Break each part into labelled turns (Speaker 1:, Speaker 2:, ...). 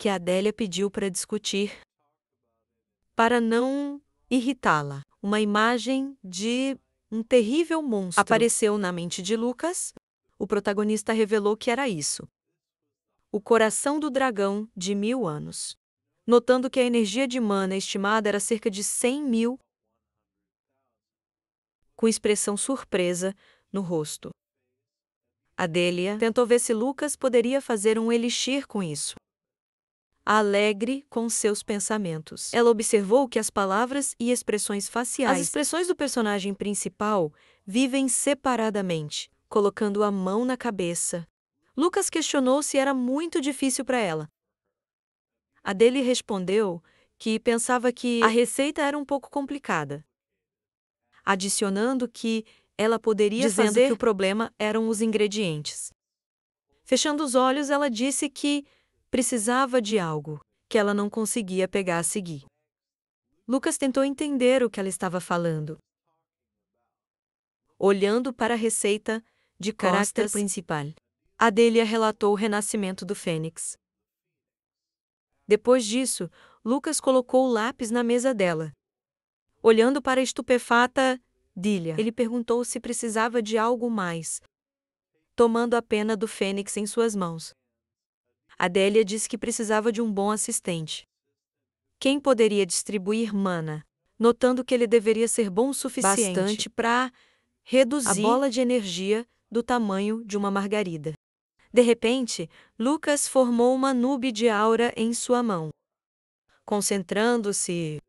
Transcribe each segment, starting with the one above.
Speaker 1: que Adélia pediu para discutir, para não irritá-la. Uma imagem de um terrível monstro apareceu na mente de Lucas. O protagonista revelou que era isso: o coração do dragão de 1000 anos. Notando que a energia de mana estimada era cerca de 100.000, com expressão surpresa no rosto. Adélia tentou ver se Lucas poderia fazer um elixir com isso. Alegre com seus pensamentos. Ela observou que as palavras e expressões faciais, as expressões do personagem principal, vivem separadamente, colocando a mão na cabeça. Lucas questionou se era muito difícil para ela. Adélia respondeu que pensava que a receita era um pouco complicada, adicionando que ela poderia fazer que o problema eram os ingredientes. Fechando os olhos, ela disse que precisava de algo que ela não conseguia pegar a seguir. Lucas tentou entender o que ela estava falando. Olhando para a receita de caráter principal, Adélia relatou o renascimento do Fênix. Depois disso, Lucas colocou o lápis na mesa dela. Olhando para a estupefata Dília, ele perguntou se precisava de algo mais, tomando a pena do Fênix em suas mãos. Adélia disse que precisava de um bom assistente. Quem poderia distribuir mana, notando que ele deveria ser bom o suficiente para reduzir a bola de energia do tamanho de uma margarida. De repente, Lucas formou uma nube de aura em sua mão. Concentrando-se,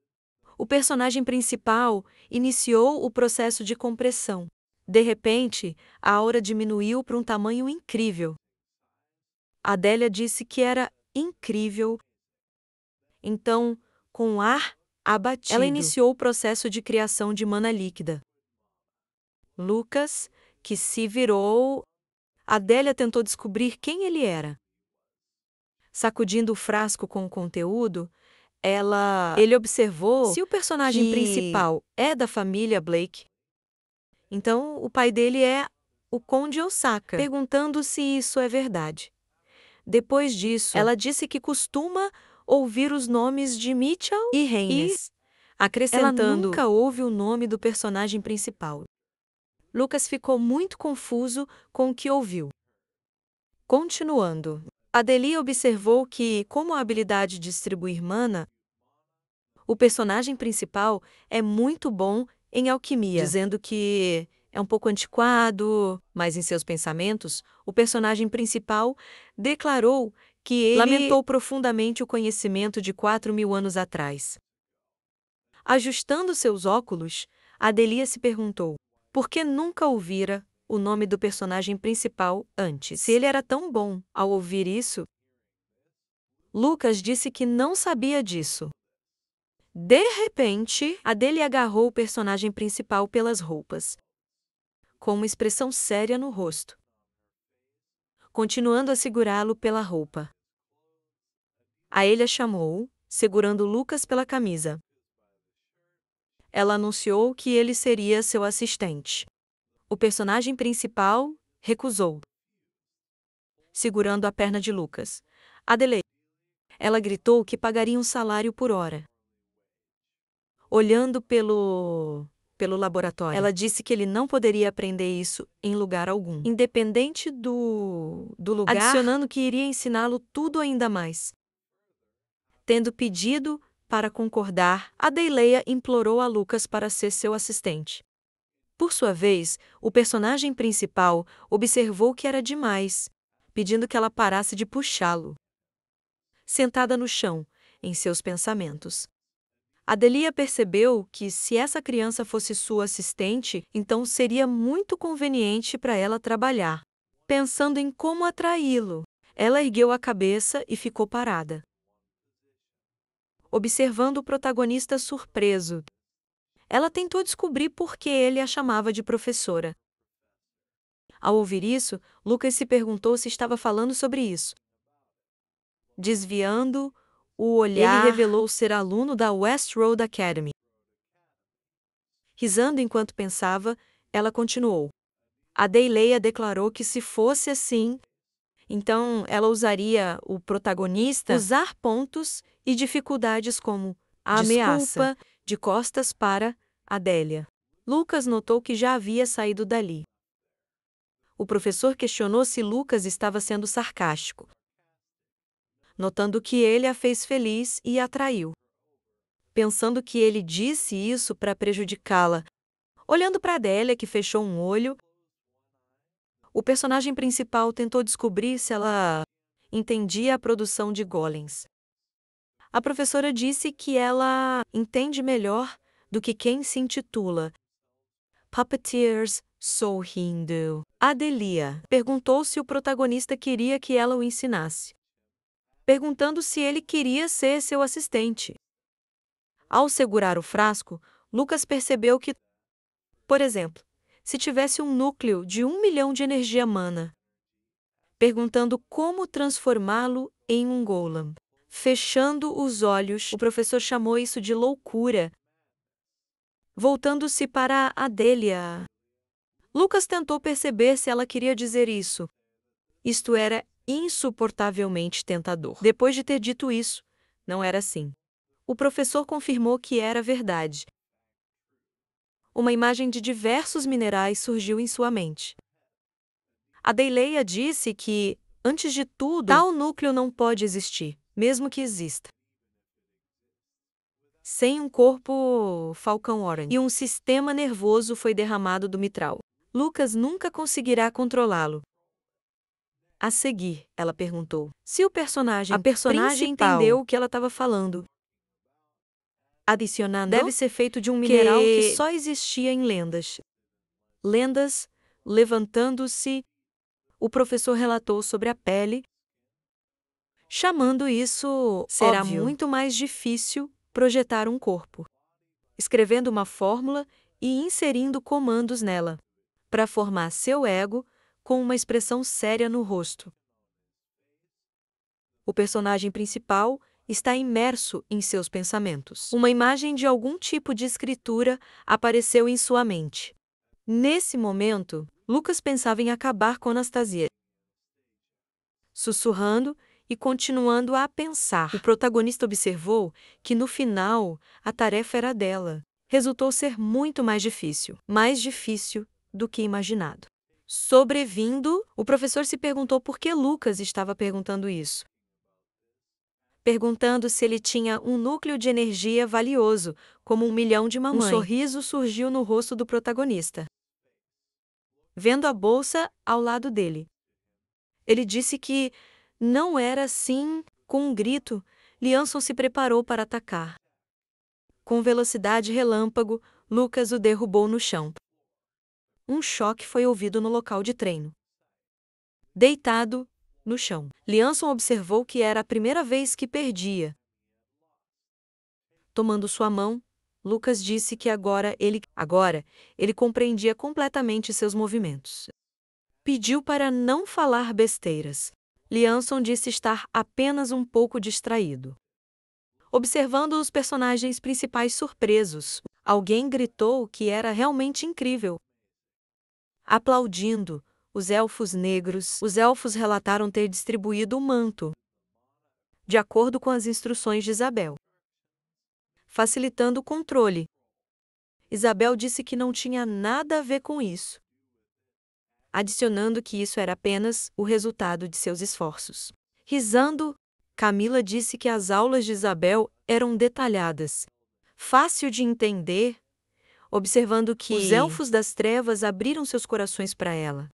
Speaker 1: o personagem principal iniciou o processo de compressão. De repente, a aura diminuiu para um tamanho incrível. Adélia disse que era incrível. Então, com o ar abatido, ela iniciou o processo de criação de mana líquida. Lucas, que se virou, Adélia tentou descobrir quem ele era. Sacudindo o frasco com o conteúdo, ele observou se o personagem principal é da família Blake. Então, o pai dele é o Conde Osaka, perguntando se isso é verdade. Depois disso, ela disse que costuma ouvir os nomes de Mitchell e Haynes, acrescentando: ela nunca ouve o nome do personagem principal. Lucas ficou muito confuso com o que ouviu. Continuando, Adélia observou que, como a habilidade de distribuir mana, o personagem principal é muito bom em alquimia, dizendo que é um pouco antiquado, mas em seus pensamentos, o personagem principal declarou que ele lamentou profundamente o conhecimento de 4.000 anos atrás. Ajustando seus óculos, Adélia se perguntou por que nunca ouvira o nome do personagem principal antes. Se ele era tão bom ao ouvir isso, Lucas disse que não sabia disso. De repente, Adélia agarrou o personagem principal pelas roupas, com uma expressão séria no rosto, continuando a segurá-lo pela roupa. Adélia chamou, segurando Lucas pela camisa. Ela anunciou que ele seria seu assistente. O personagem principal recusou, segurando a perna de Lucas. Adélia. Ela gritou que pagaria um salário por hora. Olhando pelo laboratório, ela disse que ele não poderia aprender isso em lugar algum, independente do lugar, adicionando que iria ensiná-lo tudo ainda mais. Tendo pedido para concordar, Adélia implorou a Lucas para ser seu assistente. Por sua vez, o personagem principal observou que era demais, pedindo que ela parasse de puxá-lo. Sentada no chão, em seus pensamentos, Adélia percebeu que, se essa criança fosse sua assistente, então seria muito conveniente para ela trabalhar. Pensando em como atraí-lo, ela ergueu a cabeça e ficou parada, observando o protagonista surpreso. Ela tentou descobrir por que ele a chamava de professora. Ao ouvir isso, Lucas se perguntou se estava falando sobre isso. Desviando o olhar, ele revelou ser aluno da West Road Academy. Risando enquanto pensava, ela continuou. Adélia declarou que, se fosse assim, Então, ela usaria o protagonista usar pontos e dificuldades como a ameaça de costas para Adélia. Lucas notou que já havia saído dali. O professor questionou se Lucas estava sendo sarcástico, notando que ele a fez feliz e a atraiu. Pensando que ele disse isso para prejudicá-la, olhando para Adélia, que fechou um olho, o personagem principal tentou descobrir se ela entendia a produção de golems. A professora disse que ela entende melhor do que quem se intitula Puppeteers, sorrindo. Adelia perguntou se o protagonista queria que ela o ensinasse, perguntando se ele queria ser seu assistente. Ao segurar o frasco, Lucas percebeu que, por exemplo, se tivesse um núcleo de 1 milhão de energia mana, perguntando como transformá-lo em um golem. Fechando os olhos, o professor chamou isso de loucura. Voltando-se para Adélia, Lucas tentou perceber se ela queria dizer isso. Isto era insuportavelmente tentador. Depois de ter dito isso, não era assim. O professor confirmou que era verdade. Uma imagem de diversos minerais surgiu em sua mente. Adélia disse que, antes de tudo, tal núcleo não pode existir, mesmo que exista. Sem um corpo Falcão Orange e um sistema nervoso foi derramado do mitral. Lucas nunca conseguirá controlá-lo. A seguir, ela perguntou se a personagem principal entendeu o que ela estava falando. Adicionando, deve ser feito de um mineral que só existia em lendas. Lendas, levantando-se, o professor relatou sobre a pele, chamando isso será óbvio. Muito mais difícil projetar um corpo, escrevendo uma fórmula e inserindo comandos nela, para formar seu ego com uma expressão séria no rosto. O personagem principal está imerso em seus pensamentos. Uma imagem de algum tipo de escritura apareceu em sua mente. Nesse momento, Lucas pensava em acabar com Anastasia. Sussurrando e continuando a pensar, o protagonista observou que, no final, a tarefa era dela. Resultou ser muito mais difícil do que imaginado. Sobrevindo, o professor se perguntou por que Lucas estava perguntando isso. Perguntando se ele tinha um núcleo de energia valioso, como 1 milhão de mamãe. Um sorriso surgiu no rosto do protagonista, vendo a bolsa ao lado dele. Ele disse que não era assim. Com um grito, Lianson se preparou para atacar. Com velocidade relâmpago, Lucas o derrubou no chão. Um choque foi ouvido no local de treino. Deitado no chão, Lianson observou que era a primeira vez que perdia. Tomando sua mão, Lucas disse que agora ele compreendia completamente seus movimentos. Pediu para não falar besteiras. Lianson disse estar apenas um pouco distraído. Observando os personagens principais surpresos, alguém gritou que era realmente incrível. Aplaudindo, os elfos relataram ter distribuído o manto, de acordo com as instruções de Isabel, facilitando o controle. Isabel disse que não tinha nada a ver com isso, adicionando que isso era apenas o resultado de seus esforços. Risando, Camila disse que as aulas de Isabel eram detalhadas, fácil de entender, observando que os elfos das trevas abriram seus corações para ela.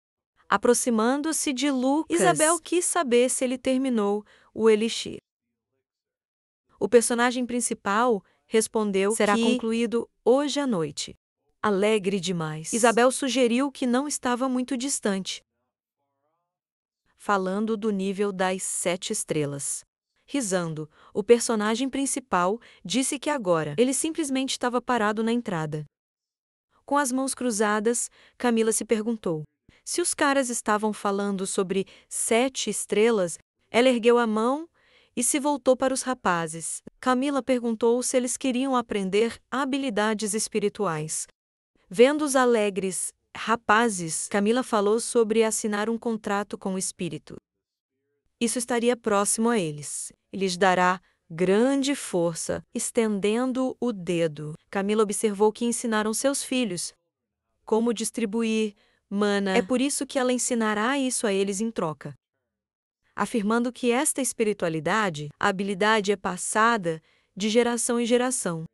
Speaker 1: Aproximando-se de Lucas, Isabel quis saber se ele terminou o elixir. O personagem principal respondeu que será concluído hoje à noite. Alegre demais, Isabel sugeriu que não estava muito distante, falando do nível das 7 estrelas. Risando, o personagem principal disse que agora ele simplesmente estava parado na entrada. Com as mãos cruzadas, Camila se perguntou se os caras estavam falando sobre 7 estrelas. Ela ergueu a mão e se voltou para os rapazes. Camila perguntou se eles queriam aprender habilidades espirituais. Vendo os alegres rapazes, Camila falou sobre assinar um contrato com o espírito. isso estaria próximo a eles. E lhes dará grande força, estendendo o dedo. Camila observou que ensinaram seus filhos como distribuir mana. É por isso que ela ensinará isso a eles em troca, afirmando que esta espiritualidade, a habilidade é passada de geração em geração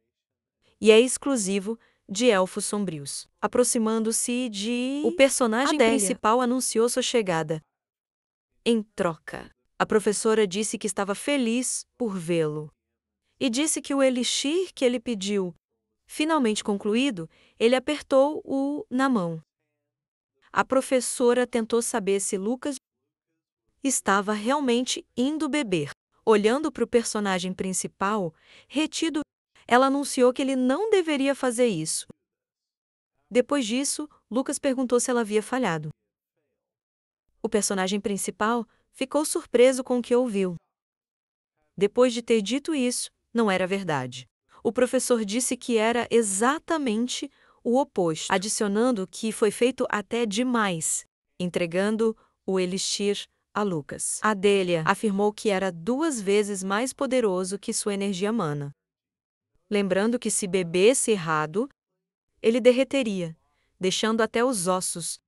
Speaker 1: e é exclusivo de elfos sombrios. Aproximando-se de o personagem
Speaker 2: Adélia
Speaker 1: principal anunciou sua chegada. Em troca, a professora disse que estava feliz por vê-lo e disse que o elixir que ele pediu, finalmente concluído, ele apertou-o na mão. A professora tentou saber se Lucas estava realmente indo beber. Olhando para o personagem principal, retido, ela anunciou que ele não deveria fazer isso. Depois disso, Lucas perguntou se ela havia falhado. O personagem principal ficou surpreso com o que ouviu. Depois de ter dito isso, não era verdade. O professor disse que era exatamente o oposto, adicionando que foi feito até demais, entregando o elixir a Lucas. Adélia afirmou que era 2 vezes mais poderoso que sua energia mana, lembrando que se bebesse errado, ele derreteria, deixando até os ossos.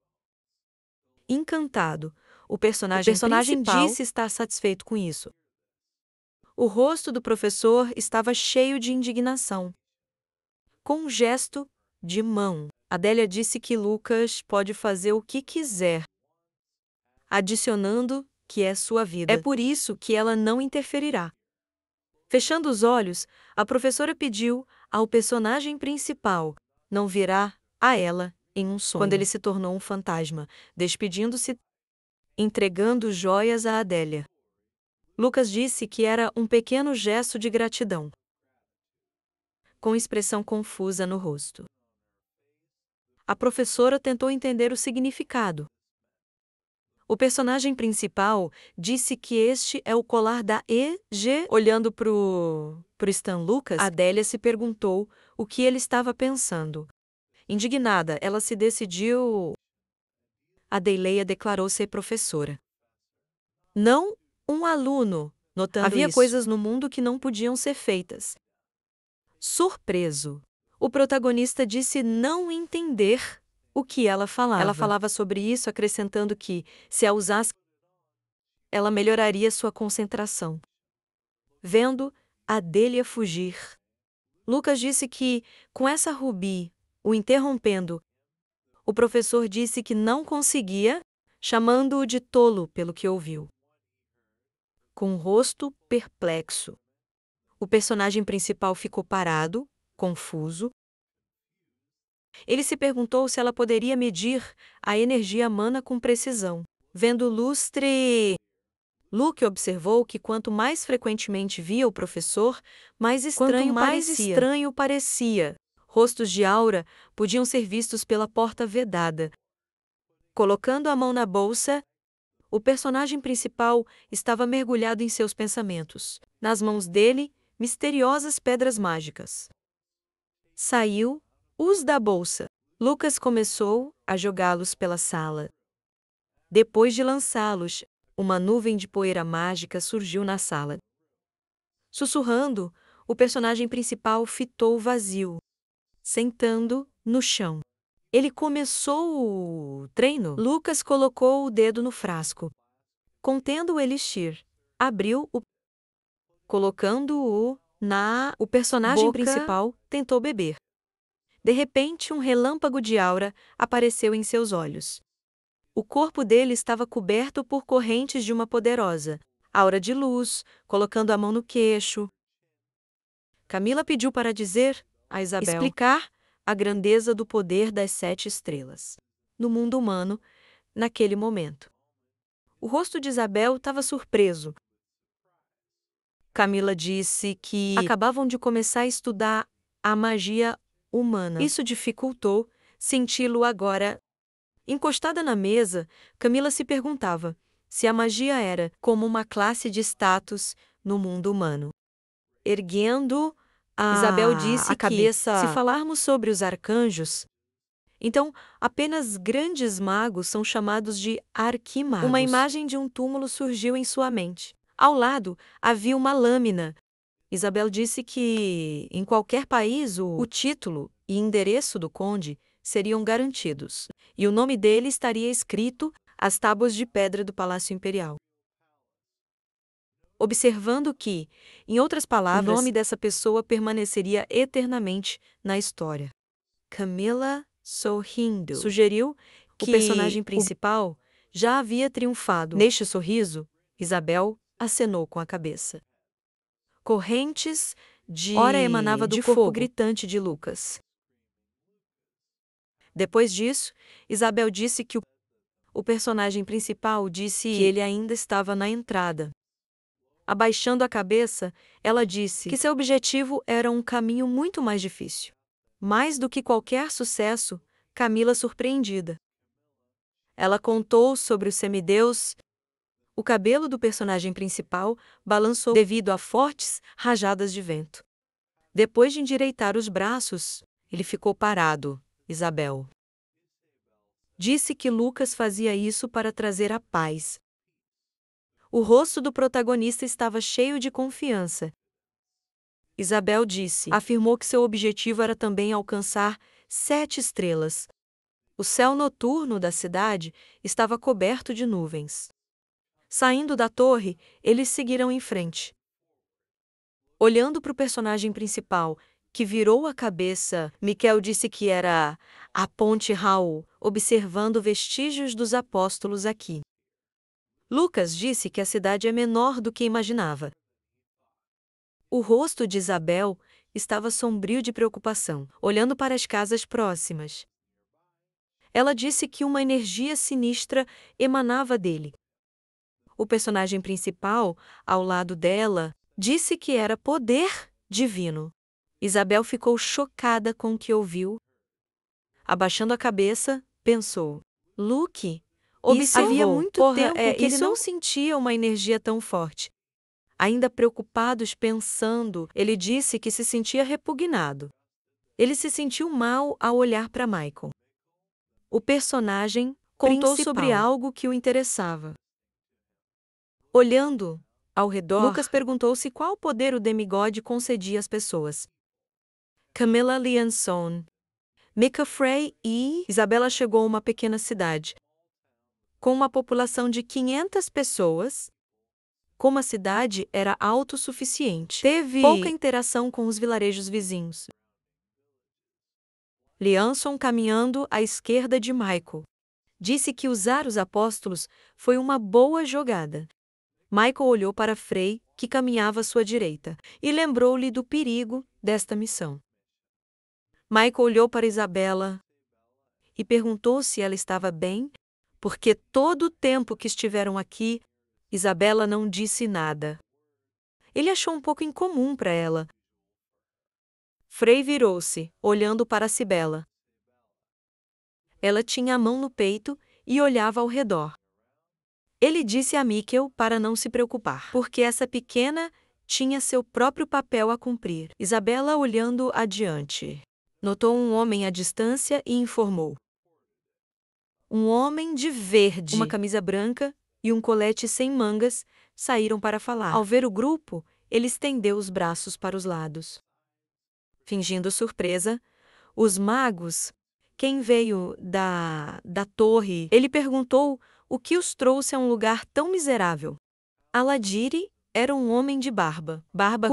Speaker 1: Encantado, o personagem principal disse estar satisfeito com isso. O rosto do professor estava cheio de indignação. Com um gesto de mão, Adélia disse que Lucas pode fazer o que quiser, adicionando que é sua vida. É por isso que ela não interferirá. Fechando os olhos, a professora pediu ao personagem principal não virá a ela em um sonho. Quando ele se tornou um fantasma, despedindo-se, entregando joias a Adélia. Lucas disse que era um pequeno gesto de gratidão, com expressão confusa no rosto. A professora tentou entender o significado. O personagem principal disse que este é o colar da EG. Olhando pro Stan Lucas, Adélia se perguntou o que ele estava pensando. Indignada, ela se decidiu. Adélia declarou ser professora, não um aluno. Notando havia coisas no mundo que não podiam ser feitas. Surpreso, o protagonista disse não entender o que ela falava. Ela falava sobre isso, acrescentando que, se a usasse, ela melhoraria sua concentração. Vendo Adélia fugir, Lucas disse que, com essa rubi o interrompendo, o professor disse que não conseguia, chamando-o de tolo pelo que ouviu. Com o rosto perplexo, o personagem principal ficou parado, confuso. Ele se perguntou se ela poderia medir a energia mana com precisão. Vendo o lustre, Luke observou que quanto mais frequentemente via o professor, mais estranho parecia. Rostos de aura podiam ser vistos pela porta vedada. Colocando a mão na bolsa, o personagem principal estava mergulhado em seus pensamentos. Nas mãos dele, misteriosas pedras mágicas. Saiu-os da bolsa. Lucas começou a jogá-los pela sala. Depois de lançá-los, uma nuvem de poeira mágica surgiu na sala. Sussurrando, o personagem principal fitou o vazio, sentando no chão. Ele começou o treino. Lucas colocou o dedo no frasco, contendo o elixir. Abriu-o, colocando-o na O personagem principal tentou beber. De repente, um relâmpago de aura apareceu em seus olhos. O corpo dele estava coberto por correntes de uma poderosa aura de luz, colocando a mão no queixo. Camila pediu para dizer a Isabel explicar a grandeza do poder das 7 estrelas no mundo humano naquele momento. O rosto de Isabel estava surpreso. Camila disse que acabavam de começar a estudar a magia humana. Isso dificultou senti-lo agora. Encostada na mesa, Camila se perguntava se a magia era como uma classe de status no mundo humano. Erguendo Isabel disse
Speaker 2: a cabeça,
Speaker 1: que, se falarmos sobre os arcanjos, Então, apenas grandes magos são chamados de arquimagos. Uma imagem de um túmulo surgiu em sua mente. Ao lado, havia uma lâmina. Isabel disse que, em qualquer país, o título e endereço do conde seriam garantidos, e o nome dele estaria escrito às tábuas de pedra do Palácio Imperial. Observando que, em outras palavras, o nome dessa pessoa permaneceria eternamente na história. Camila, sorrindo, sugeriu que o personagem principal já havia triunfado. Neste sorriso, Isabel acenou com a cabeça. Correntes de ora emanava do corpo fogo gritante de Lucas. Depois disso, Isabel disse que o personagem principal disse que ele ainda estava na entrada. Abaixando a cabeça, ela disse que seu objetivo era um caminho muito mais difícil. Mais do que qualquer sucesso, Camila surpreendida. Ela contou sobre o semideus. O cabelo do personagem principal balançou devido a fortes rajadas de vento. Depois de endireitar os braços, ele ficou parado. Isabel disse que Lucas fazia isso para trazer a paz. O rosto do protagonista estava cheio de confiança. Isabel afirmou que seu objetivo era também alcançar 7 estrelas. O céu noturno da cidade estava coberto de nuvens. Saindo da torre, eles seguiram em frente. Olhando para o personagem principal, que virou a cabeça, Miquel disse que era a Ponte Raul, observando vestígios dos apóstolos aqui. Lucas disse que a cidade é menor do que imaginava. O rosto de Isabel estava sombrio de preocupação, olhando para as casas próximas. Ela disse que uma energia sinistra emanava dele. O personagem principal, ao lado dela, disse que era poder divino. Isabel ficou chocada com o que ouviu. Abaixando a cabeça, pensou: Luke observou. Havia muito tempo que ele não sentia uma energia tão forte. Ainda preocupados pensando, ele disse que se sentia repugnado. Ele se sentiu mal ao olhar para Michael. O personagem contou sobre algo que o interessava. Olhando ao redor, Lucas perguntou-se qual poder o demigode concedia às pessoas. Camilla Lianson, Micah Frey e Isabela chegou a uma pequena cidade. Com uma população de 500 pessoas, como a cidade era autossuficiente, teve pouca interação com os vilarejos vizinhos. Lianson, caminhando à esquerda de Michael, disse que usar os apóstolos foi uma boa jogada. Michael olhou para Frey, que caminhava à sua direita, e lembrou-lhe do perigo desta missão. Michael olhou para Isabela e perguntou se ela estava bem, porque todo o tempo que estiveram aqui, Isabela não disse nada. Ele achou um pouco incomum para ela. Frey virou-se, olhando para Cibela. Ela tinha a mão no peito e olhava ao redor. Ele disse a Miquel para não se preocupar, porque essa pequena tinha seu próprio papel a cumprir. Isabela, olhando adiante, notou um homem à distância e informou. Um homem de verde, uma camisa branca e um colete sem mangas saíram para falar. Ao ver o grupo, ele estendeu os braços para os lados. Fingindo surpresa, os magos, quem veio da torre, ele perguntou o que os trouxe a um lugar tão miserável. Aladiri era um homem de barba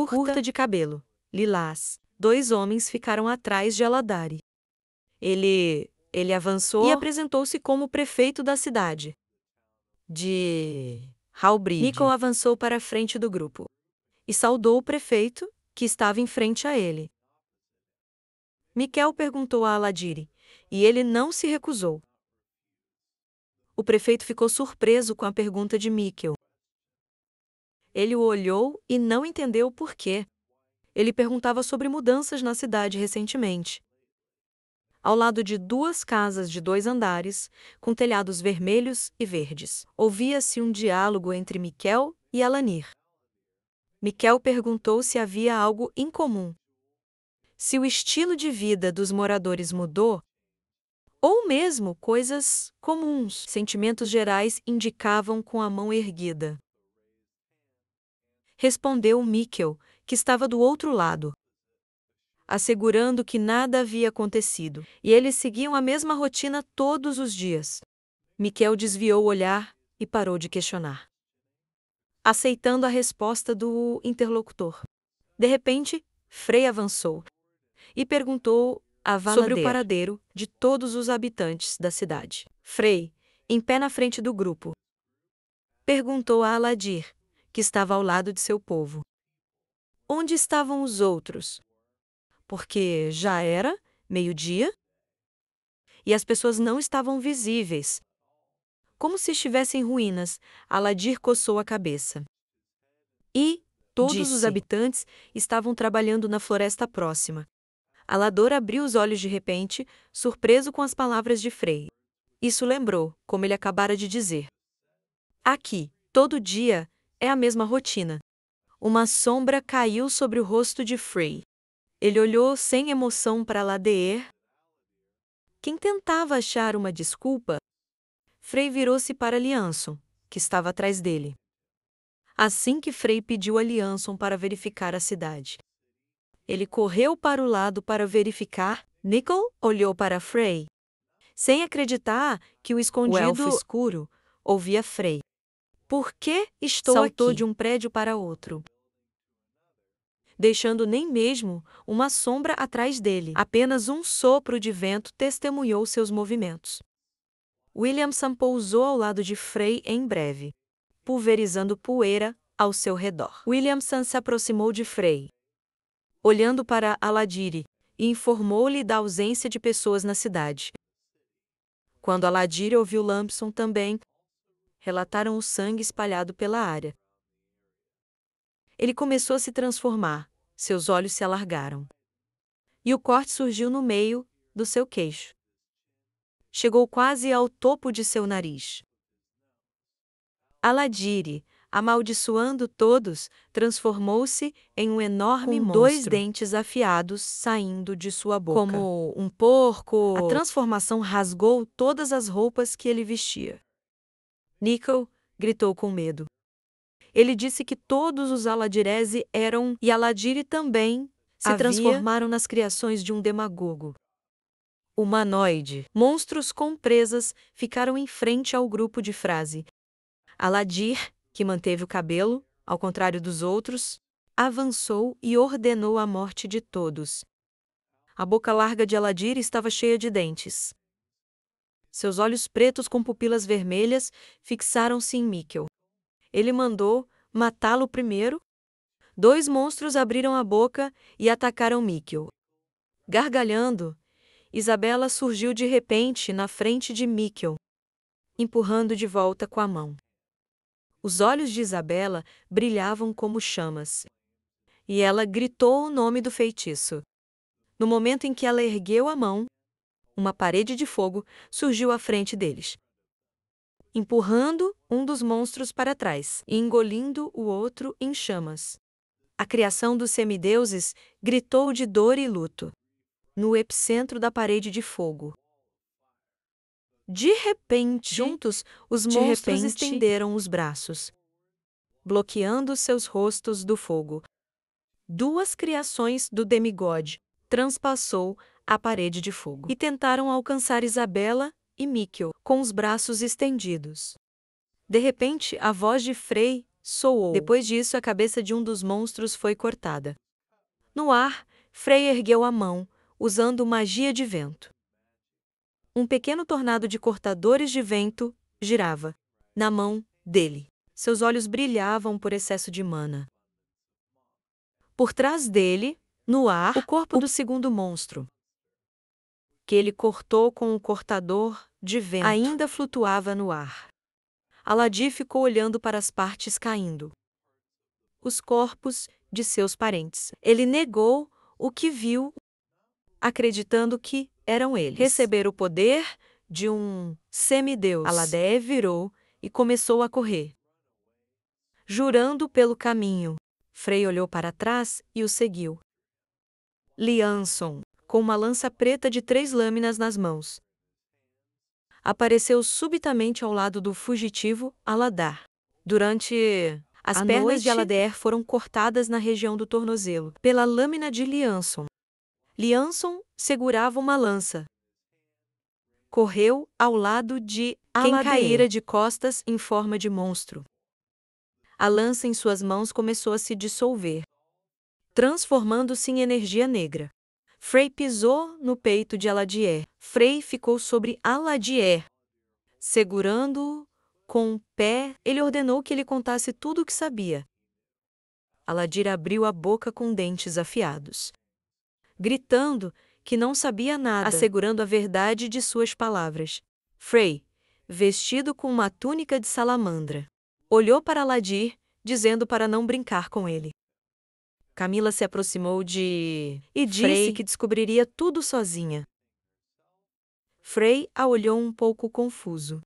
Speaker 1: curta de cabelo, lilás. 2 homens ficaram atrás de Aladari. Ele avançou e apresentou-se como prefeito da cidade de Halbride. Michael avançou para a frente do grupo e saudou o prefeito, que estava em frente a ele. Miquel perguntou a Aladiri, e ele não se recusou. O prefeito ficou surpreso com a pergunta de Miquel. Ele o olhou e não entendeu o porquê. Ele perguntava sobre mudanças na cidade recentemente. Ao lado de 2 casas de 2 andares, com telhados vermelhos e verdes, ouvia-se um diálogo entre Miquel e Alanir. Miquel perguntou se havia algo em comum. Se o estilo de vida dos moradores mudou, ou mesmo coisas comuns. Sentimentos gerais indicavam com a mão erguida. Respondeu Mikkel, que estava do outro lado, assegurando que nada havia acontecido, e eles seguiam a mesma rotina todos os dias. Mikkel desviou o olhar e parou de questionar, aceitando a resposta do interlocutor. De repente, Frey avançou e perguntou a sobre o paradeiro de todos os habitantes da cidade. Frey, em pé na frente do grupo, perguntou a Aladir, que estava ao lado de seu povo. Onde estavam os outros? Porque já era meio-dia e as pessoas não estavam visíveis. Como se estivessem em ruínas, Aladir coçou a cabeça. E todos os habitantes estavam trabalhando na floresta próxima. Alador abriu os olhos de repente, surpreso com as palavras de Frey. Isso lembrou, como ele acabara de dizer. Aqui, todo dia, é a mesma rotina. Uma sombra caiu sobre o rosto de Frey. Ele olhou sem emoção para Aladir. Quem tentava achar uma desculpa, Frey virou-se para Lianson, que estava atrás dele. Assim que Frey pediu a Lianson para verificar a cidade, ele correu para o lado para verificar. Nickel olhou para Frey, sem acreditar que o escondido elfo escuro ouvia Frey. Por que estou Saltou aqui? De um prédio para outro, deixando nem mesmo uma sombra atrás dele. Apenas um sopro de vento testemunhou seus movimentos. Williamson pousou ao lado de Frey em breve, pulverizando poeira ao seu redor. Williamson se aproximou de Frey, olhando para Aladir, e informou-lhe da ausência de pessoas na cidade. Quando Aladir ouviu Lampson também, relataram o sangue espalhado pela área. Ele começou a se transformar, seus olhos se alargaram. E o corte surgiu no meio do seu queixo. Chegou quase ao topo de seu nariz. Aladir, amaldiçoando todos, transformou-se em um enorme monstro, 2 dentes afiados saindo de sua boca. Como um porco. A transformação rasgou todas as roupas que ele vestia. Nickel gritou com medo. Ele disse que todos os Aladirese eram, e Aladir também, se transformaram nas criações de um demagogo humanoide. Monstros com presas ficaram em frente ao grupo de frase. Aladir, que manteve o cabelo, ao contrário dos outros, avançou e ordenou a morte de todos. A boca larga de Aladir estava cheia de dentes. Seus olhos pretos com pupilas vermelhas fixaram-se em Mikkel. Ele mandou matá-lo primeiro. 2 monstros abriram a boca e atacaram Mikkel. Gargalhando, Isabela surgiu de repente na frente de Mikkel, empurrando de volta com a mão. Os olhos de Isabela brilhavam como chamas. E ela gritou o nome do feitiço. No momento em que ela ergueu a mão, uma parede de fogo surgiu à frente deles, empurrando um dos monstros para trás e engolindo o outro em chamas. A criação dos semideuses gritou de dor e luto, no epicentro da parede de fogo. De repente, juntos, os monstros estenderam os braços, bloqueando seus rostos do fogo. 2 criações do demigod transpassou a parede de fogo e tentaram alcançar Isabela e Mikkel com os braços estendidos. De repente, a voz de Frey soou. Depois disso, a cabeça de um dos monstros foi cortada. No ar, Frey ergueu a mão, usando magia de vento. Um pequeno tornado de cortadores de vento girava na mão dele. Seus olhos brilhavam por excesso de mana. Por trás dele, no ar, o corpo do segundo monstro, que ele cortou com o cortador de vento, ainda flutuava no ar. Aladir ficou olhando para as partes caindo, os corpos de seus parentes. Ele negou o que viu, acreditando que eram eles. Receber o poder de um semideus. Aladir virou e começou a correr, jurando pelo caminho. Frey olhou para trás e o seguiu. Lianson, com uma lança preta de 3 lâminas nas mãos, apareceu subitamente ao lado do fugitivo Aladar. Durante as pernas de Alader foram cortadas na região do tornozelo pela lâmina de Lianson. Lianson segurava uma lança. Correu ao lado de quem caíra de costas em forma de monstro. A lança em suas mãos começou a se dissolver, transformando-se em energia negra. Frey pisou no peito de Aladier. Frey ficou sobre Aladier, segurando-o com o pé. Ele ordenou que ele contasse tudo o que sabia. Aladir abriu a boca com dentes afiados, gritando que não sabia nada, assegurando a verdade de suas palavras. Frey, vestido com uma túnica de salamandra, olhou para Aladir, dizendo para não brincar com ele. Camila se aproximou e disse que descobriria tudo sozinha. Frey a olhou um pouco confuso.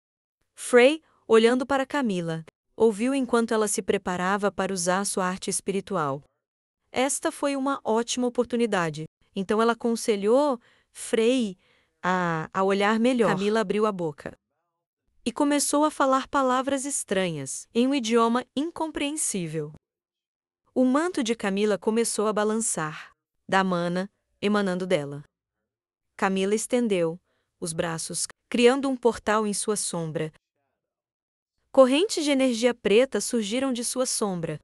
Speaker 1: Frey, olhando para Camila, ouviu enquanto ela se preparava para usar sua arte espiritual. Esta foi uma ótima oportunidade, então ela aconselhou Frey a olhar melhor. Camila abriu a boca e começou a falar palavras estranhas, em um idioma incompreensível. O manto de Camila começou a balançar, da mana emanando dela. Camila estendeu os braços, criando um portal em sua sombra. Correntes de energia preta surgiram de sua sombra,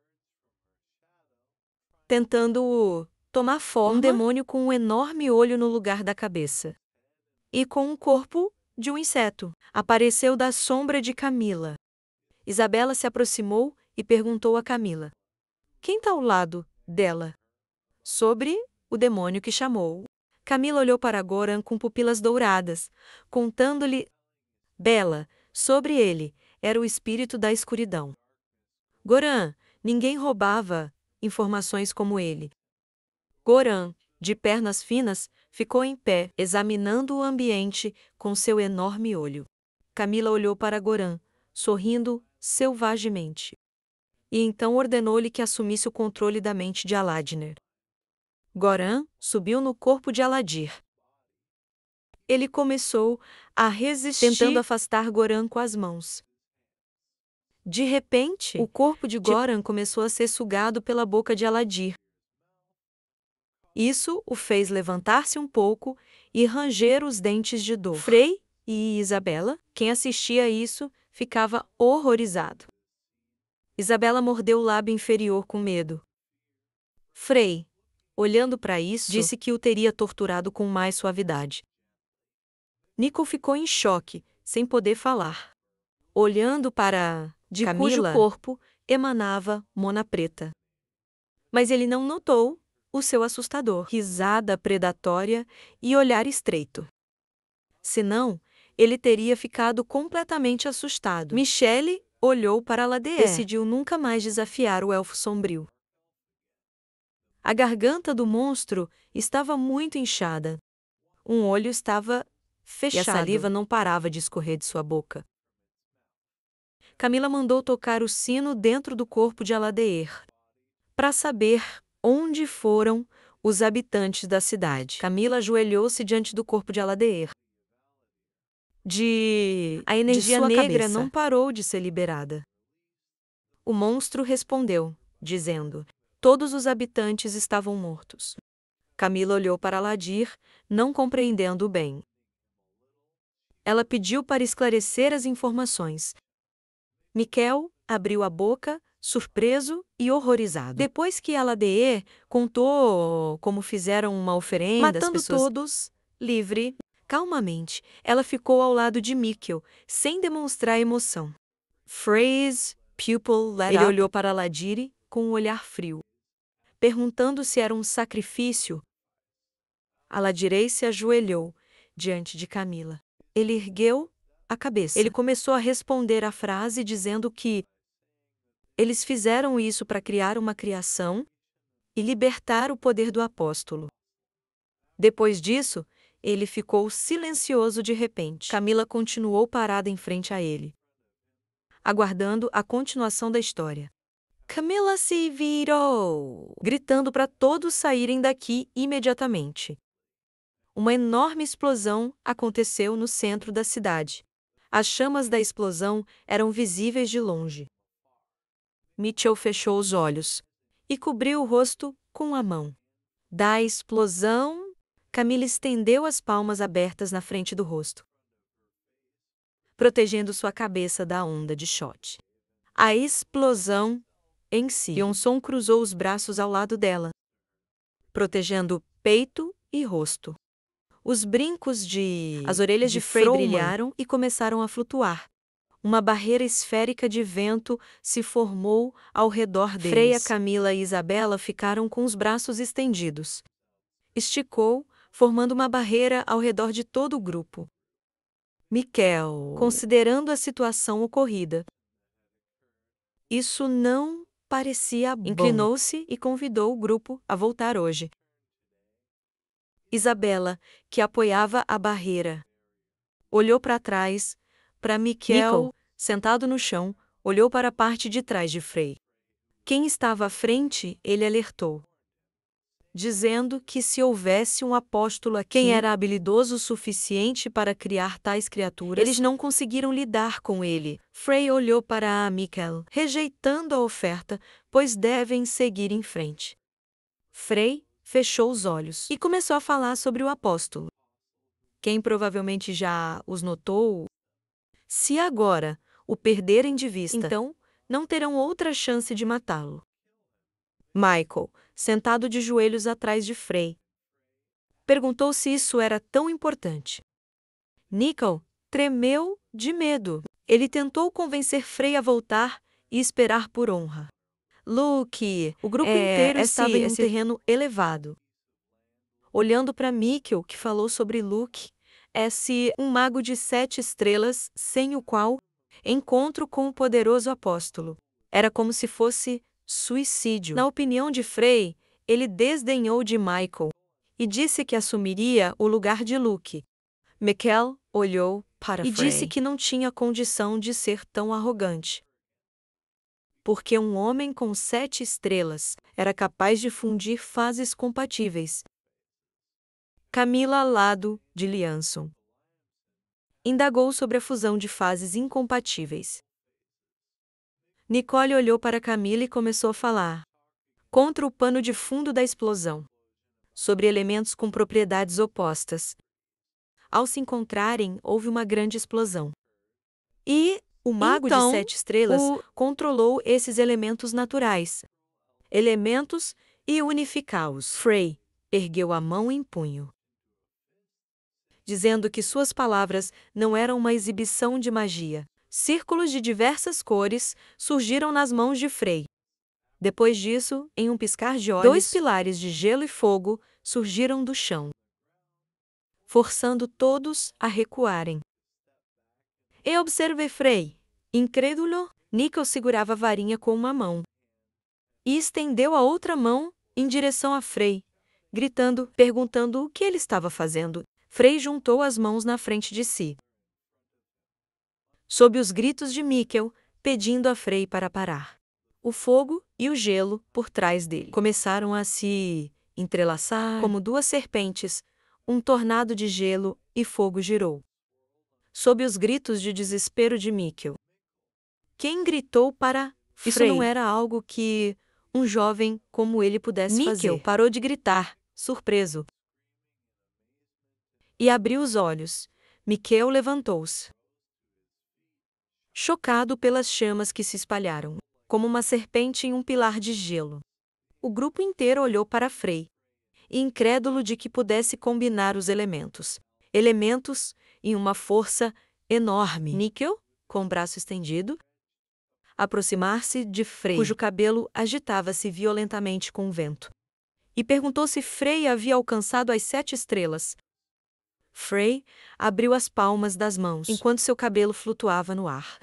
Speaker 1: tentando tomar forma. Um demônio com um enorme olho no lugar da cabeça e com um corpo de um inseto apareceu da sombra de Camila. Isabela se aproximou e perguntou a Camila: quem está ao lado dela? Sobre o demônio que chamou. Camila olhou para Goran com pupilas douradas, contando-lhe Bela sobre ele. Era o espírito da escuridão. Goran, ninguém roubava informações como ele. Goran, de pernas finas, ficou em pé, examinando o ambiente com seu enorme olho. Camila olhou para Goran, sorrindo selvagemente. E então ordenou-lhe que assumisse o controle da mente de Aladner. Goran subiu no corpo de Aladir. Ele começou a resistir, tentando afastar Goran com as mãos. De repente, o corpo de Goran começou a ser sugado pela boca de Aladir. Isso o fez levantar-se um pouco e ranger os dentes de dor. Frey e Isabela, quem assistia a isso, ficava horrorizado. Isabela mordeu o lábio inferior com medo. Frey, olhando para isso, disse que o teria torturado com mais suavidade. Nico ficou em choque, sem poder falar. Olhando para de cujo corpo emanava mona preta. Mas ele não notou o seu assustador risada predatória e olhar estreito. Senão, ele teria ficado completamente assustado. Michelle olhou para Alader. Decidiu nunca mais desafiar o elfo sombrio. A garganta do monstro estava muito inchada. Um olho estava fechado. E a saliva não parava de escorrer de sua boca. Camila mandou tocar o sino dentro do corpo de Aladeir, para saber onde foram os habitantes da cidade. Camila ajoelhou-se diante do corpo de Aladeir. A energia negra não parou de ser liberada. O monstro respondeu, dizendo: todos os habitantes estavam mortos. Camila olhou para Aladir, não compreendendo bem. Ela pediu para esclarecer as informações. Miquel abriu a boca, surpreso e horrorizado. Depois que Aladeir contou como fizeram uma oferenda, matando as pessoas todos, livre, calmamente, ela ficou ao lado de Miquel, sem demonstrar emoção. Frey's pupil lit up. Ele olhou para Aladir com um olhar frio, perguntando se era um sacrifício. Aladir se ajoelhou diante de Camila. Ele ergueu a cabeça. Ele começou a responder a frase dizendo que eles fizeram isso para criar uma criação e libertar o poder do apóstolo. Depois disso, ele ficou silencioso de repente. Camila continuou parada em frente a ele, aguardando a continuação da história. Camila se virou, gritando para todos saírem daqui imediatamente. Uma enorme explosão aconteceu no centro da cidade. As chamas da explosão eram visíveis de longe. Mitchell fechou os olhos e cobriu o rosto com a mão. Da explosão, Camila estendeu as palmas abertas na frente do rosto, protegendo sua cabeça da onda de shot. A explosão em si. Yeonson cruzou os braços ao lado dela, protegendo peito e rosto. As orelhas de Frey brilharam e começaram a flutuar. Uma barreira esférica de vento se formou ao redor deles. Freya, Camila e Isabela ficaram com os braços estendidos. Esticou, formando uma barreira ao redor de todo o grupo. Michael, considerando a situação ocorrida. Isso não parecia bom. Inclinou-se e convidou o grupo a voltar hoje. Isabela, que apoiava a barreira, olhou para trás, para Michael, sentado no chão, olhou para a parte de trás de Frey. Quem estava à frente, ele alertou, dizendo que se houvesse um apóstolo aqui, quem era habilidoso o suficiente para criar tais criaturas, eles não conseguiram lidar com ele. Frey olhou para Michael, rejeitando a oferta, pois devem seguir em frente. Frey fechou os olhos e começou a falar sobre o apóstolo. Quem provavelmente já os notou, se agora o perderem de vista, então não terão outra chance de matá-lo. Michael, sentado de joelhos atrás de Frey, perguntou se isso era tão importante. Nickel tremeu de medo. Ele tentou convencer Frey a voltar e esperar por honra. Luke, o grupo inteiro estava em um terreno elevado. Olhando para Michael, que falou sobre Luke, um mago de 7 estrelas, sem o qual, encontro com o poderoso apóstolo, era como se fosse suicídio. Na opinião de Frey, ele desdenhou de Michael e disse que assumiria o lugar de Luke. Michael olhou para Frey e disse que não tinha condição de ser tão arrogante, porque um homem com 7 estrelas era capaz de fundir fases compatíveis. Camila, ao lado de Lianson, indagou sobre a fusão de fases incompatíveis. Nicole olhou para Camila e começou a falar contra o pano de fundo da explosão, sobre elementos com propriedades opostas. Ao se encontrarem, houve uma grande explosão. E o mago de 7 estrelas controlou esses elementos naturais, e unificá-os. Frey ergueu a mão em punho, dizendo que suas palavras não eram uma exibição de magia. Círculos de diversas cores surgiram nas mãos de Frey. Depois disso, em um piscar de olhos, 2 pilares de gelo e fogo surgiram do chão, forçando todos a recuarem. Eu observei Frey. Incrédulo, Nickel segurava a varinha com uma mão e estendeu a outra mão em direção a Frey, perguntando o que ele estava fazendo. Frey juntou as mãos na frente de si, sob os gritos de Michael, pedindo a Frey para parar. O fogo e o gelo, por trás dele, começaram a se entrelaçar como 2 serpentes. Um tornado de gelo e fogo girou, sob os gritos de desespero de Michael. Quem gritou para Frey? Isso não era algo que um jovem como ele pudesse fazer. Michael parou de gritar, surpreso, e abriu os olhos. Michael levantou-se, chocado pelas chamas que se espalharam, como uma serpente em um pilar de gelo. O grupo inteiro olhou para Frey, incrédulo de que pudesse combinar os elementos em uma força enorme. Nickel, com o braço estendido, aproximar-se de Frey, cujo cabelo agitava-se violentamente com o vento, e perguntou se Frey havia alcançado as 7 estrelas. Frey abriu as palmas das mãos, enquanto seu cabelo flutuava no ar,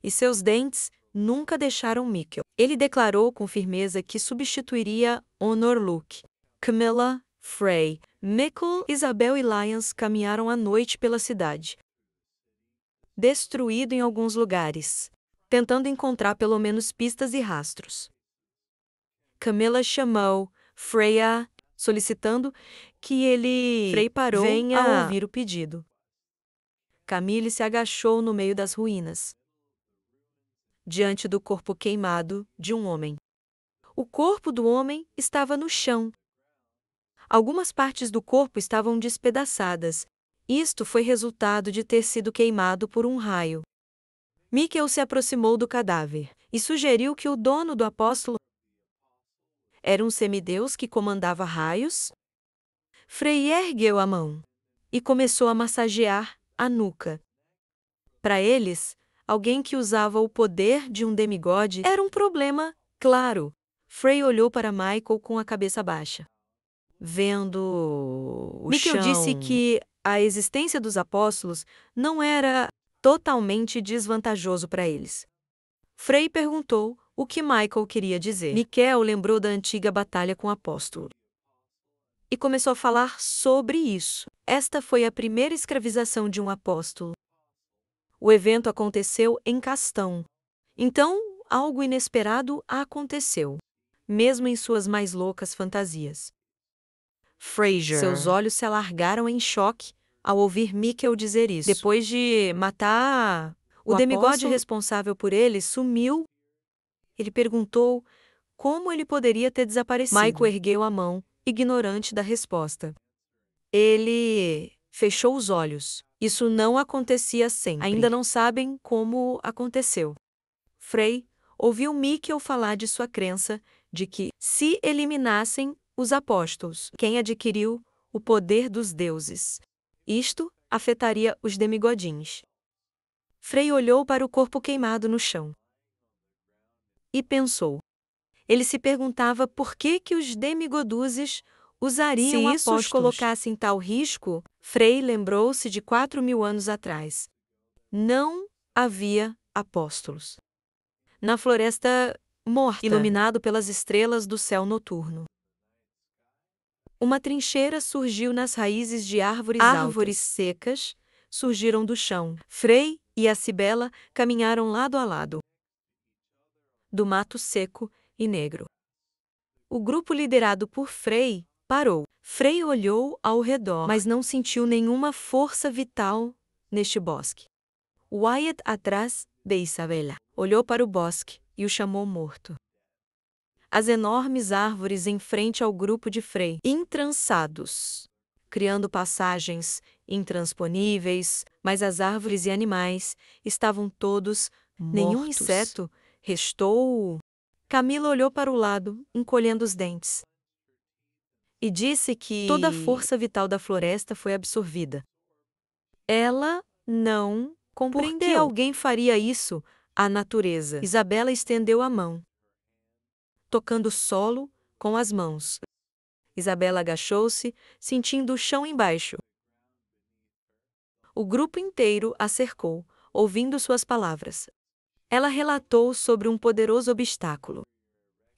Speaker 1: e seus dentes nunca deixaram Michael. Ele declarou com firmeza que substituiria Honor Luke. Camilla, Frey, Michael, Isabel e Lyons caminharam à noite pela cidade, destruído em alguns lugares, tentando encontrar pelo menos pistas e rastros. Camilla chamou Freya, solicitando que Frey parou a ouvir o pedido. Camille se agachou no meio das ruínas, diante do corpo queimado de um homem. O corpo do homem estava no chão. Algumas partes do corpo estavam despedaçadas. Isto foi resultado de ter sido queimado por um raio. Michael se aproximou do cadáver e sugeriu que o dono do apóstolo era um semideus que comandava raios. Frei ergueu a mão e começou a massagear a nuca. Para eles, alguém que usava o poder de um demigode era um problema, claro. Frei olhou para Michael com a cabeça baixa. Vendo o
Speaker 2: Michael
Speaker 1: chão, disse que a existência dos apóstolos não era totalmente desvantajoso para eles. Frei perguntou o que Michael queria dizer. Michael lembrou da antiga batalha com o apóstolo e começou a falar sobre isso. Esta foi a primeira escravização de um apóstolo. O evento aconteceu em Castão. Então, algo inesperado aconteceu, mesmo em suas mais loucas fantasias.
Speaker 2: Fraser.
Speaker 1: Seus olhos se alargaram em choque ao ouvir Michael dizer isso. Depois de matar o demigode
Speaker 2: apóstolo
Speaker 1: responsável por ele, sumiu. Ele perguntou como ele poderia ter desaparecido. Michael ergueu a mão, ignorante da resposta. Ele fechou os olhos. Isso não acontecia sempre. Ainda não sabem como aconteceu. Frei ouviu Michael falar de sua crença de que, se eliminassem os apóstolos, quem adquiriu o poder dos deuses, isto afetaria os demigodins. Frei olhou para o corpo queimado no chão e pensou. Ele se perguntava por que os demigoduzes usariam
Speaker 2: Se isso os
Speaker 1: apóstolos. Colocasse em tal risco, Frei lembrou-se de 4.000 anos atrás. Não havia apóstolos. Na floresta morta, iluminado pelas estrelas do céu noturno, uma trincheira surgiu nas raízes de árvores altas. Árvores secas surgiram do chão. Frei e a Cibela caminharam lado a lado do mato seco e negro. O grupo liderado por Frei parou. Frei olhou ao redor, mas não sentiu nenhuma força vital neste bosque. Wyatt, atrás de Isabela, olhou para o bosque e o chamou morto. As enormes árvores em frente ao grupo de Frei, entrançados, criando passagens intransponíveis, mas as árvores e animais estavam todos mortos. Nenhum inseto restou. Camila olhou para o lado, encolhendo os dentes, e disse que toda a força vital da floresta foi absorvida. Ela não compreendeu. Por que alguém faria isso à natureza? Isabela estendeu a mão, tocando o solo com as mãos. Isabela agachou-se, sentindo o chão embaixo. O grupo inteiro a cercou, ouvindo suas palavras. Ela relatou sobre um poderoso obstáculo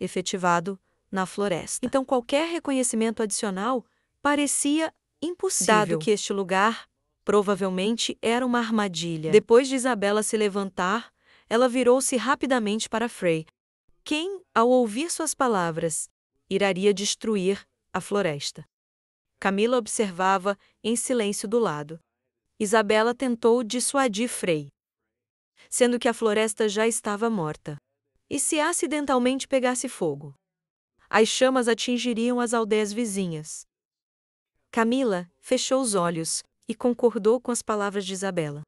Speaker 1: efetivado na floresta. Então qualquer reconhecimento adicional parecia impossível, dado que este lugar provavelmente era uma armadilha. Depois de Isabela se levantar, ela virou-se rapidamente para Frei, quem, ao ouvir suas palavras, iraria destruir a floresta. Camila observava em silêncio do lado. Isabela tentou dissuadir Frei, sendo que a floresta já estava morta. E se acidentalmente pegasse fogo? As chamas atingiriam as aldeias vizinhas. Camila fechou os olhos e concordou com as palavras de Isabela.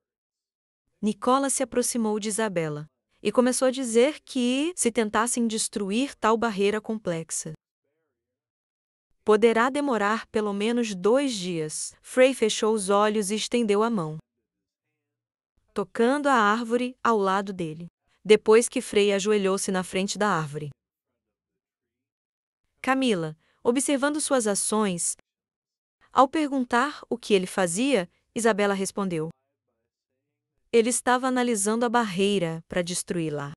Speaker 1: Nicola se aproximou de Isabela e começou a dizer que, se tentassem destruir tal barreira complexa, poderá demorar pelo menos 2 dias. Frei fechou os olhos e estendeu a mão, tocando a árvore ao lado dele, depois que Frei ajoelhou-se na frente da árvore. Camila, observando suas ações, ao perguntar o que ele fazia, Isabela respondeu: ele estava analisando a barreira para destruí-la.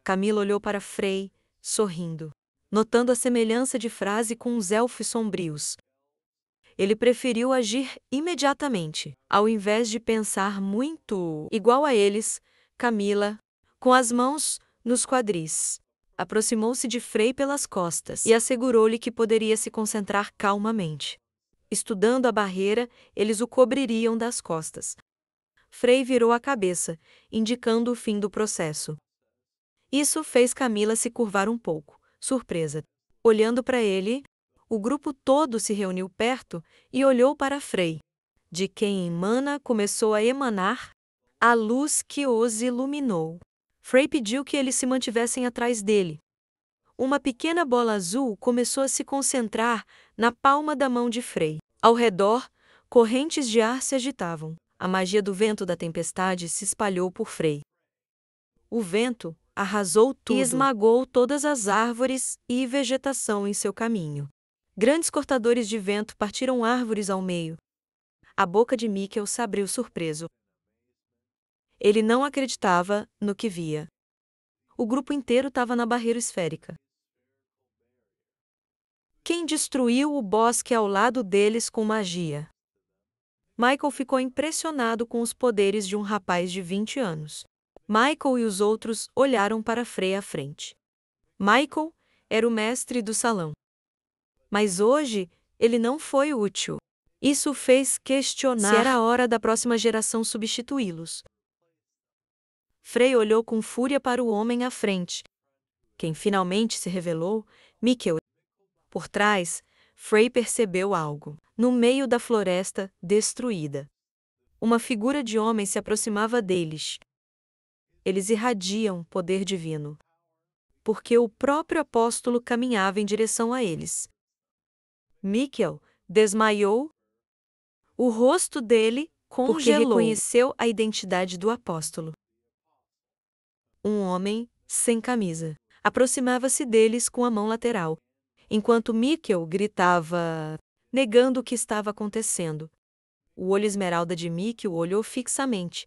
Speaker 1: Camila olhou para Frei, sorrindo, notando a semelhança de frase com os elfos sombrios. Ele preferiu agir imediatamente, ao invés de pensar muito igual a eles. Camila, com as mãos nos quadris, aproximou-se de Frei pelas costas e assegurou-lhe que poderia se concentrar calmamente. Estudando a barreira, eles o cobririam das costas. Frei virou a cabeça, indicando o fim do processo. Isso fez Camila se curvar um pouco, surpresa. Olhando para ele, o grupo todo se reuniu perto e olhou para Frei, de quem emana começou a emanar a luz que os iluminou. Frei pediu que eles se mantivessem atrás dele. Uma pequena bola azul começou a se concentrar na palma da mão de Frei. Ao redor, correntes de ar se agitavam. A magia do vento da tempestade se espalhou por Frei. O vento arrasou tudo e esmagou todas as árvores e vegetação em seu caminho. Grandes cortadores de vento partiram árvores ao meio. A boca de Mikkel se abriu surpreso. Ele não acreditava no que via. O grupo inteiro estava na barreira esférica. Quem destruiu o bosque ao lado deles com magia? Michael ficou impressionado com os poderes de um rapaz de 20 anos. Michael e os outros olharam para Frei à frente. Michael era o mestre do salão. Mas hoje, ele não foi útil. Isso fez questionar se era a hora da próxima geração substituí-los. Frei olhou com fúria para o homem à frente. Quem finalmente se revelou, Mikkel. Por trás, Frei percebeu algo. No meio da floresta destruída, uma figura de homem se aproximava deles. Eles irradiam poder divino, porque o próprio apóstolo caminhava em direção a eles. Mikkel desmaiou. O rosto dele congelou, porque reconheceu a identidade do apóstolo. Um homem sem camisa aproximava-se deles com a mão lateral, enquanto Mikkel gritava, negando o que estava acontecendo. O olho esmeralda de Mikkel olhou fixamente,